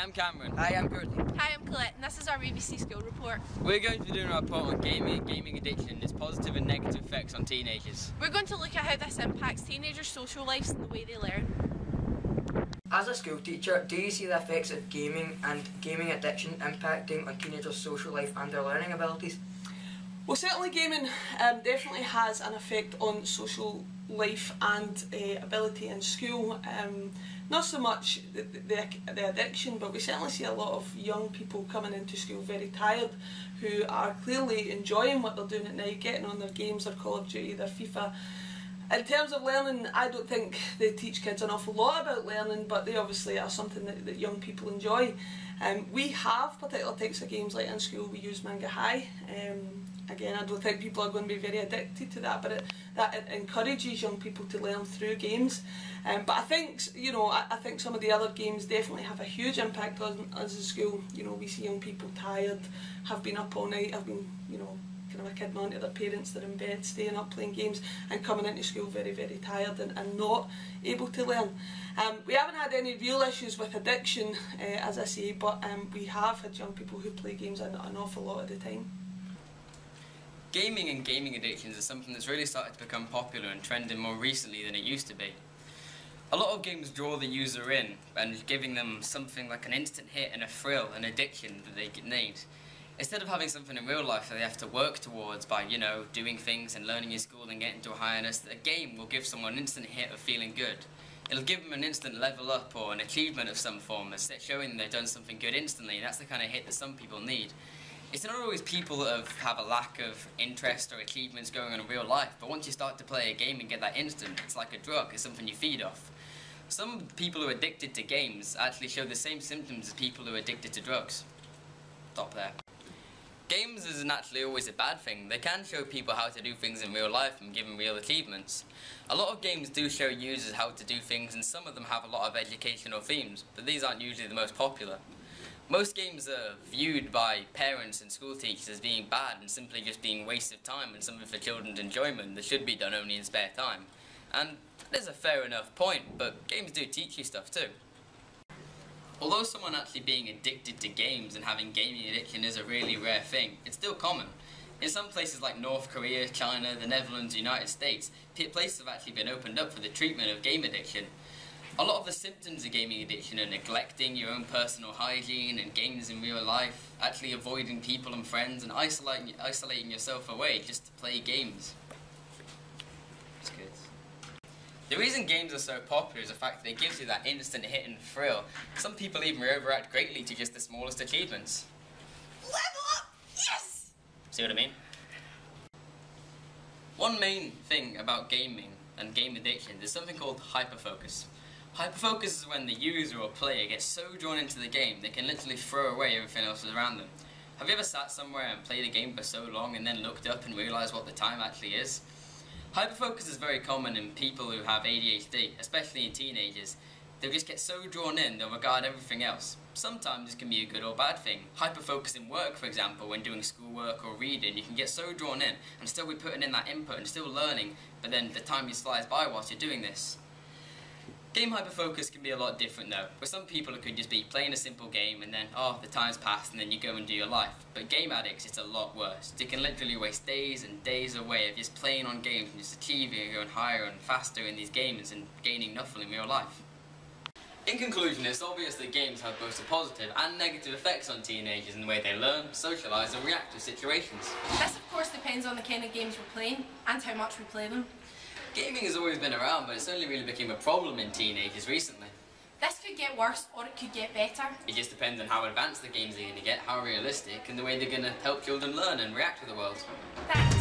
I'm Cameron. Hi, I'm Courtney. Hi, I'm Colette, and this is our BBC School Report. We're going to be doing a report on gaming and gaming addiction and its positive and negative effects on teenagers. We're going to look at how this impacts teenagers' social lives and the way they learn. As a school teacher, do you see the effects of gaming and gaming addiction impacting on teenagers' social life and their learning abilities? Well, certainly gaming definitely has an effect on social life and ability in school. Not so much the addiction, but we certainly see a lot of young people coming into school very tired, who are clearly enjoying what they're doing at night, getting on their games, their Call of Duty, their FIFA. In terms of learning, I don't think they teach kids an awful lot about learning, but they obviously are something that young people enjoy. We have particular types of games, like in school we use Manga High. Again, I don't think people are going to be very addicted to that, but it encourages young people to learn through games. But I think, I think some of the other games definitely have a huge impact on us in school. We see young people tired, have been up all night, have been, kind of a kidding on to their parents, they're in bed, staying up playing games and coming into school very, very tired and not able to learn. We haven't had any real issues with addiction, as I say, but we have had young people who play games an awful lot of the time. Gaming and gaming addictions is something that's really started to become popular and trending more recently than it used to be. A lot of games draw the user in and giving them something like an instant hit and a thrill, an addiction that they need. Instead of having something in real life that they have to work towards by, doing things and learning in school and getting to a higher nest, a game will give someone an instant hit of feeling good. It'll give them an instant level up or an achievement of some form, showing them they've done something good instantly, and that's the kind of hit that some people need. It's not always people that have a lack of interest or achievements going on in real life, but once you start to play a game and get that instant, it's like a drug, it's something you feed off. Some people who are addicted to games actually show the same symptoms as people who are addicted to drugs. Stop there. Games isn't actually always a bad thing. They can show people how to do things in real life and give them real achievements. A lot of games do show users how to do things, and some of them have a lot of educational themes, but these aren't usually the most popular. Most games are viewed by parents and school teachers as being bad and simply just being a waste of time and something for children's enjoyment that should be done only in spare time. And that is a fair enough point, but games do teach you stuff too. Although someone actually being addicted to games and having gaming addiction is a really rare thing, it's still common. In some places like North Korea, China, the Netherlands, United States, places have actually been opened up for the treatment of game addiction. A lot of the symptoms of gaming addiction are neglecting your own personal hygiene and games in real life, actually avoiding people and friends and isolating yourself away just to play games. It's good. The reason games are so popular is the fact that they give you that instant hit and thrill. Some people even overreact greatly to just the smallest achievements. Level up! Yes! See what I mean? One main thing about gaming and game addiction is something called hyperfocus. Hyperfocus is when the user or player gets so drawn into the game they can literally throw away everything else around them. Have you ever sat somewhere and played a game for so long and then looked up and realised what the time actually is? Hyperfocus is very common in people who have ADHD, especially in teenagers. They'll just get so drawn in, they'll regard everything else. Sometimes it can be a good or bad thing. Hyperfocus in work, for example, when doing schoolwork or reading, you can get so drawn in and still be putting in that input and still learning, but then the time just flies by whilst you're doing this. Game hyperfocus can be a lot different though. For some people it could just be playing a simple game and then, the time's passed and then you go and do your life. But game addicts, it's a lot worse. They can literally waste days and days away of just playing on games and just achieving and going higher and faster in these games and gaining nothing in real life. In conclusion, it's obvious that games have both positive and negative effects on teenagers in the way they learn, socialise and react to situations. This of course depends on the kind of games we're playing and how much we play them. Gaming has always been around, but it's only really become a problem in teenagers recently. This could get worse or it could get better. It just depends on how advanced the games are going to get, how realistic, and the way they're going to help children learn and react to the world. Thanks.